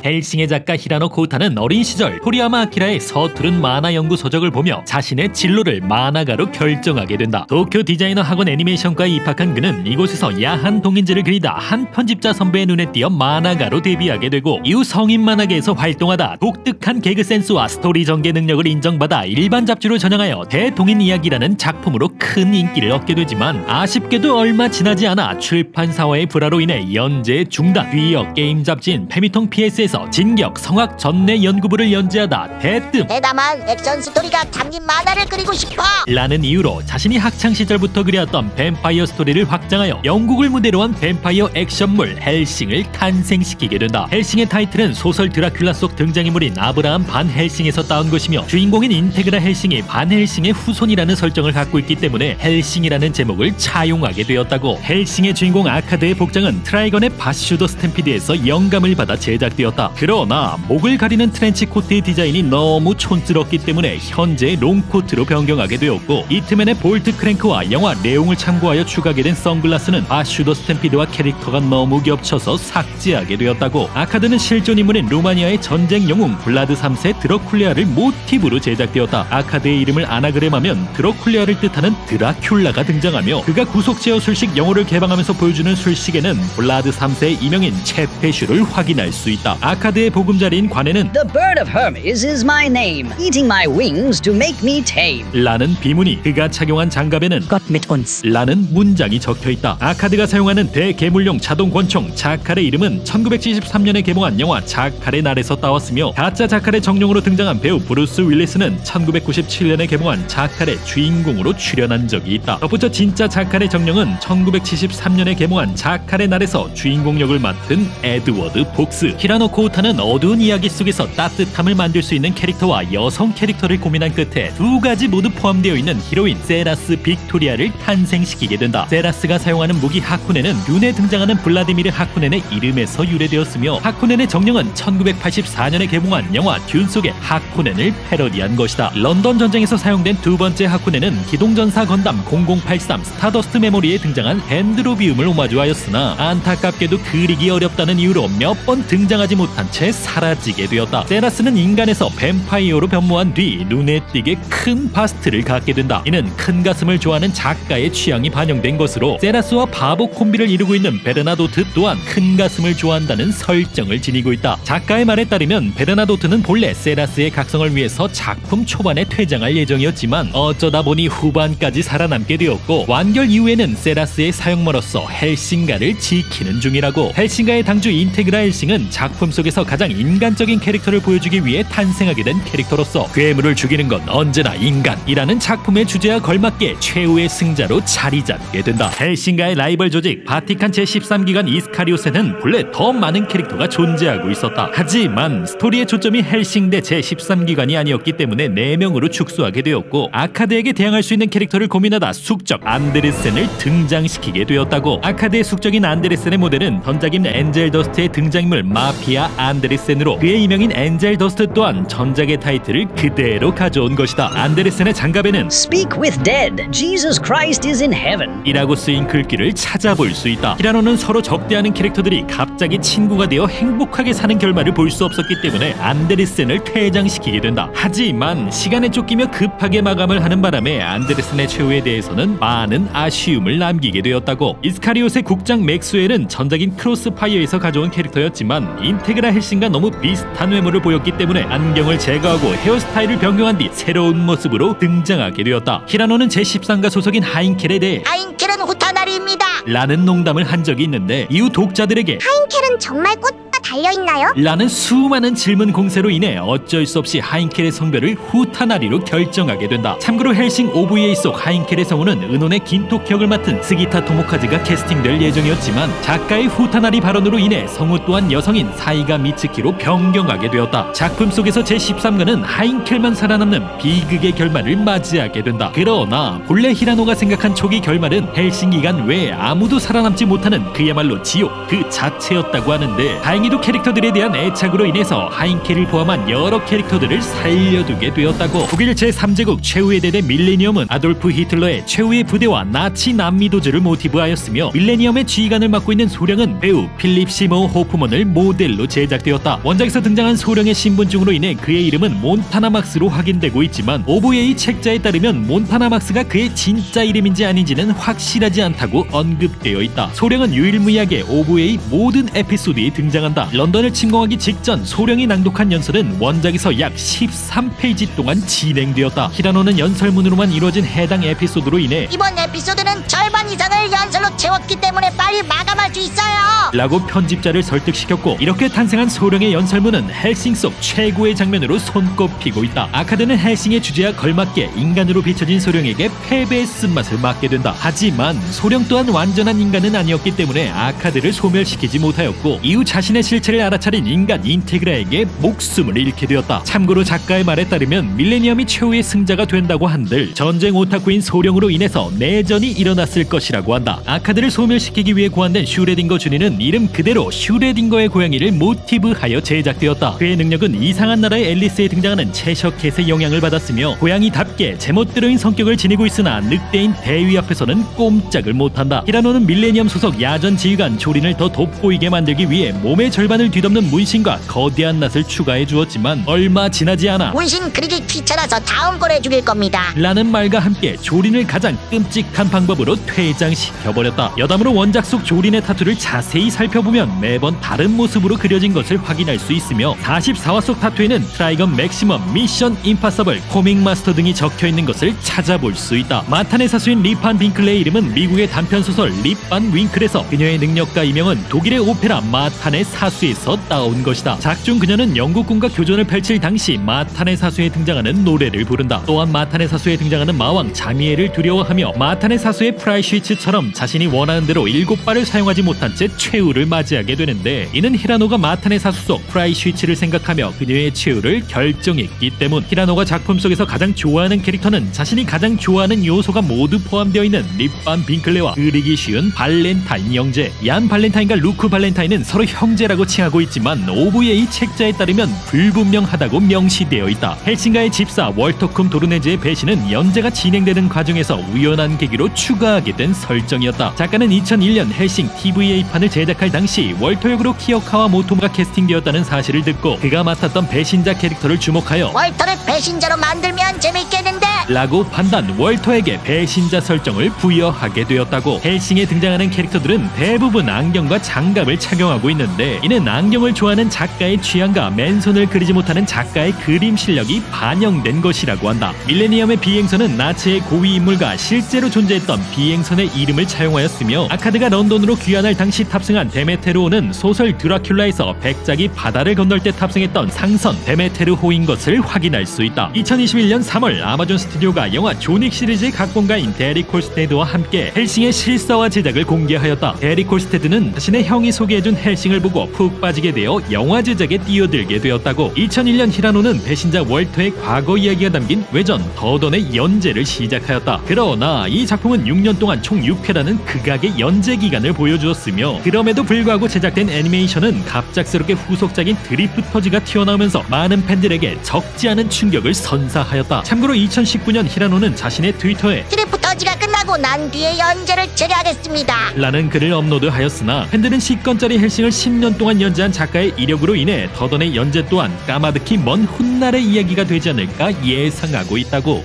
헬싱의 작가 히라노 코우타는 어린 시절 토리야마 아키라의 서투른 만화 연구 서적을 보며 자신의 진로를 만화가로 결정하게 된다. 도쿄 디자이너 학원 애니메이션과에 입학한 그는 이곳에서 야한 동인지를 그리다 한 편집자 선배의 눈에 띄어 만화가로 데뷔하게 되고, 이후 성인 만화계에서 활동하다 독특한 개그 센스와 스토리 전개 능력을 인정받아 일반 잡지로 전향하여 대동인 이야기라는 작품으로 큰 인기를 얻게 되지만, 아쉽게도 얼마 지나지 않아 출판사와의 불화로 인해 연재 중단. 뒤이어 게임 잡지인 페미통 PS에서 진격 성악 전내 연구부를 연재하다 대뜸 대담한 액션 스토리가 담긴 만화를 그리고 싶어 라는 이유로 자신이 학창시절부터 그려왔던 뱀파이어 스토리를 확장하여 영국을 무대로 한 뱀파이어 액션물 헬싱을 탄생시키게 된다. 헬싱의 타이틀은 소설 드라큘라 속 등장인물인 아브라함 반 헬싱에서 따온 것이며, 주인공인 인테그라 헬싱이 반 헬싱의 후손이라는 설정을 갖고 있기 때문에 헬싱이라는 제목을 차용하게 되었다고. 헬싱의 주인공 아카드의 복장은 트라이건의 바슈더 스탬피드에서 영감을 받아 제작되었다. 그러나 목을 가리는 트렌치 코트의 디자인이 너무 촌스럽기 때문에 현재 롱코트로 변경하게 되었고, 이트맨의 볼트 크랭크와 영화 내용을 참고하여 추가하게 된 선글라스는 바슈더 스탬피드와 캐릭터가 너무 겹쳐서 삭제하게 되었다고. 아카드는 실존 인물인 루마니아의 전쟁 영웅 블라드 3세 드러쿨레아를 모티브로 제작되었다. 아카드의 이름을 아나그램하면 드러쿨레아를 뜻하는 드라큘라가 등장하며, 그가 구속제어 술식 영호를 개방하면서 보여주는 술식에는 블라드 3세의 이명인 체페슈를 확인할 수 있다. 아카드의 보금자리인 관에는 The bird of Hermes is my name, eating my wings to make me tame 라는 비문이, 그가 착용한 장갑에는 Gott mit uns 라는 문장이 적혀있다. 아카드가 사용하는 대개물용 자동 권총 자칼의 이름은 1973년에 개봉한 영화 자칼의 날에서 따왔으며, 가짜 자칼의 정령으로 등장한 배우 브루스 윌리스는 1997년에 개봉한 자칼의 주인공으로 출연한 적이 있다. 덧붙여 진짜 자칼의 정령은 1973년에 개봉한 자칼의 날에서 주인공 역을 맡은 에드워드 폭스. 히라노 코우타는 어두운 이야기 속에서 따뜻함을 만들 수 있는 캐릭터와 여성 캐릭터를 고민한 끝에 두 가지 모두 포함되어 있는 히로인 세라스 빅토리아를 탄생시키게 된다. 세라스가 사용하는 무기 하쿠넨은 듄에 등장하는 블라디미르 하쿠넨의 이름에서 유래되었으며, 하쿠넨의 정령은 1984년에 개봉한 영화 듄 속의 하쿠넨을 패러디한 것이다. 런던 전쟁에서 사용된 두 번째 하쿠넨은 기동전사 건담 0083 스타더스트 메모리에 등장한 덴드로비움을 오마주하였으나, 안타깝게도 그리기 어렵다는 이유로 몇 번 등장하지 못한 채 사라지게 되었다. 세라스는 인간에서 뱀파이어로 변모한 뒤 눈에 띄게 큰 바스트를 갖게 된다. 이는 큰 가슴을 좋아하는 작가의 취향이 반영된 것으로, 세라스와 바보 콤비를 이루고 있는 베르나도트 또한 큰 가슴을 좋아한다는 설정을 지니고 있다. 작가의 말에 따르면 베르나도트는 본래 세라스의 각성을 위해서 작품 초반에 퇴장할 예정이었지만 어쩌다 보니 후반까지 살아남게 되었고, 완결 이후에는 세라스의 사형머로서 헬싱가를 지키는 중이라고. 헬싱가의 당주 인테그라 헬싱은 작품 속에서 가장 인간적인 캐릭터를 보여주기 위해 탄생하게 된 캐릭터로서, 괴물을 죽이는 건 언제나 인간이라는 작품의 주제와 걸맞게 최후의 승자로 자리 잡게 된다. 헬싱가의 라이벌 조직 바티칸 제13기관 이스카리오스에는 본래 더 많은 캐릭터가 존재하고 있었다. 하지만 스토리의 초점이 헬싱대 제13기관이 아니었기 때문에 4명으로 축소하게 되었고, 아카드에게 대항할 수 있는 캐릭터를 고민하다 숙적 안데르센을 등장시키게 되었다고. 아카드의 숙적인 안데르센의 모델은 전작인 엔젤 더스트의 등장인물 마피아 안데르센으로, 그의 이명인 엔젤 더스트 또한 전작의 타이틀을 그대로 가져온 것이다. 안데르센의 장갑에는 Speak with dead, Jesus Christ is in heaven 이라고 쓰인 글귀를 찾아볼 수 있다. 히라노는 서로 적대하는 캐릭터들이 갑자기 친구가 되어 행복하게 사는 결말을 볼 수 없었기 때문에 안데르센을 퇴장시키게 된다. 하지만 시간에 쫓기며 급하게 마감을 하는 바람에 안데르센의 최후에 대해서는 많은 아쉬움을 남기게 되었다고. 이스카리옷의 국장 맥스웰은 전작인 크로스파이어에서 가져온 캐릭터였지만 인테그라 헬싱과 너무 비슷한 외모를 보였기 때문에 안경을 제거하고 헤어스타일을 변경한 뒤 새로운 모습으로 등장하게 되었다. 히라노는 제13가 소속인 하인켈에 대해 하인켈은 후타나리입니다 라는 농담을 한 적이 있는데, 이후 독자들에게 하인켈은 정말 꽃 달려있나요? 라는 수많은 질문 공세로 인해 어쩔 수 없이 하인켈의 성별을 후타나리로 결정하게 된다. 참고로 헬싱 OVA 속 하인켈의 성우는 은혼의 긴토 역을 맡은 스기타 토모카즈가 캐스팅될 예정이었지만, 작가의 후타나리 발언으로 인해 성우 또한 여성인 사이가 미츠키로 변경하게 되었다. 작품 속에서 제13가는 하인켈만 살아남는 비극의 결말을 맞이하게 된다. 그러나 본래 히라노가 생각한 초기 결말은 헬싱 기간 외에 아무도 살아남지 못하는 그야말로 지옥 그 자체였다고 하는데, 다행히도 난이도 캐릭터들에 대한 애착으로 인해서 하인케를 포함한 여러 캐릭터들을 살려두게 되었다고. 독일 제3제국 최후의 대대 밀레니엄은 아돌프 히틀러의 최후의 부대와 나치 남미도주를 모티브하였으며 밀레니엄의 지휘관을 맡고 있는 소령은 배우 필립 시모 호프먼을 모델로 제작되었다. 원작에서 등장한 소령의 신분증으로 인해 그의 이름은 몬타나 막스로 확인되고 있지만 오브웨이 책자에 따르면 몬타나 막스가 그의 진짜 이름인지 아닌지는 확실하지 않다고 언급되어 있다. 소령은 유일무이하게 오브웨이 모든 에피소드에 등장한다. 런던을 침공하기 직전 소령이 낭독한 연설은 원작에서 약 13페이지 동안 진행되었다. 히라노는 연설문으로만 이루어진 해당 에피소드로 인해 이번 에피소드는 절반 이상을 연설로 채웠기 때문에 빨리 마감할 수 있어요. 라고 편집자를 설득시켰고, 이렇게 탄생한 소령의 연설문은 헬싱 속 최고의 장면으로 손꼽히고 있다. 아카드는 헬싱의 주제와 걸맞게 인간으로 비춰진 소령에게 패배의 쓴맛을 맡게 된다. 하지만 소령 또한 완전한 인간은 아니었기 때문에 아카드를 소멸시키지 못하였고, 이후 자신의 실체를 알아차린 인간 인테그라에게 목숨을 잃게 되었다. 참고로 작가의 말에 따르면 밀레니엄이 최후의 승자가 된다고 한들 전쟁 오타쿠인 소령으로 인해서 내전이 일어났을 것이라고 한다. 아카드를 소멸시키기 위해 고안된 슈레딩거 주니는 이름 그대로 슈레딩거의 고양이를 모티브하여 제작되었다. 그의 능력은 이상한 나라의 앨리스에 등장하는 채셔캣의 영향을 받았으며 고양이답게 제멋대로인 성격을 지니고 있으나 늑대인 대위 앞에서는 꼼짝을 못한다. 히라노는 밀레니엄 소속 야전 지휘관 조린을 더 돋보이게 만들기 위해 몸의 절반을 뒤덮는 문신과 거대한 낫을 추가해 주었지만 얼마 지나지 않아 문신 그리기 귀찮아서 다음 걸 해주길 겁니다. 라는 말과 함께 조린을 가장 끔찍한 방법으로 퇴장시켜버렸다. 여담으로 원작 속 조린의 타투를 자세히 살펴보면 매번 다른 모습으로 그려진 것을 확인할 수 있으며 44화 속 타투에는 트라이건 맥시멈, 미션 임파서블, 코믹 마스터 등이 적혀있는 것을 찾아볼 수 있다. 마탄의 사수인 리판 빙클레의 이름은 미국의 단편소설 립반 윙클에서 그녀의 능력과 이명은 독일의 오페라 마탄의 사수에서 따온 것이다. 작중 그녀는 영국군과 교전을 펼칠 당시 마탄의 사수에 등장하는 노래를 부른다. 또한 마탄의 사수에 등장하는 마왕 자미엘을 두려워하며 마탄의 사수의 프라이슈이츠처럼 자신이 원하는 대로 7발을 사용하지 못한 채 최후를 맞이하게 되는데, 이는 히라노가 마탄의 사수 속 프라이슈이츠를 생각하며 그녀의 최후를 결정했기 때문. 히라노가 작품 속에서 가장 좋아하는 캐릭터는 자신이 가장 좋아하는 요소가 모두 포함되어 있는 립반 빙클레와 그리기 쉬운 발렌타인 형제. 얀 발렌타인과 루크 발렌타인은 서로 형제라고 칭하고 있지만 오브웨이 책자에 따르면 불분명하다고 명시되어 있다. 헬싱가의 집사 월터쿰 도르네즈의 배신은 연재가 진행되는 과정에서 우연한 계기로 추가하게 된 설정이었다. 작가는 2001년 헬싱 TVA판을 제작할 당시 월터 역으로 키요카와 모토가 캐스팅되었다는 사실을 듣고 그가 맡았던 배신자 캐릭터를 주목하여 월터를 배신자로 만들면 재밌겠는데? 라고 판단 월터에게 배신자 설정을 부여하게 되었다고. 헬싱에 등장하는 캐릭터들은 대부분 안경과 장갑을 착용하고 있는데, 이는 안경을 좋아하는 작가의 취향과 맨손을 그리지 못하는 작가의 그림 실력이 반영된 것이라고 한다. 밀레니엄의 비행선은 나치의 고위 인물과 실제로 존재했던 비행선의 이름을 차용하였으며, 아카드가 런던으로 귀환할 당시 탑승한 데메테르호는 소설 드라큘라에서 백작이 바다를 건널 때 탑승했던 상선 데메테르호인 것을 확인할 수 있다. 2021년 3월 아마존 스튜디오가 영화 조닉 시리즈의 각본가인 데릭 콜스테드와 함께 헬싱의 실사화 제작을 공개하였다. 데릭 콜스테드는 자신의 형이 소개해준 헬싱을 보고 푹 빠지게 되어 영화 제작에 뛰어들게 되었다고. 2001년 히라노는 배신자 월터의 과거 이야기가 담긴 외전 더던의 연재를 시작하였다. 그러나 이 작품은 6년 동안 총 6회라는 극악의 연재 기간을 보여주었으며, 그럼에도 불구하고 제작된 애니메이션은 갑작스럽게 후속작인 드리프터즈가 튀어나오면서 많은 팬들에게 적지 않은 충격을 선사하였다. 참고로 2019년 히라노는 자신의 트위터에 드리프터즈가 끝나고 난 뒤에 연재를 재개하겠습니다 라는 글을 업로드하였으나, 팬들은 10권짜리 헬싱을 10년 동안 연재한 작가의 이력으로 인해 더던의 연재 또한 까마득히 먼 훗날의 이야기가 되지 않을까 예상하고 있다고.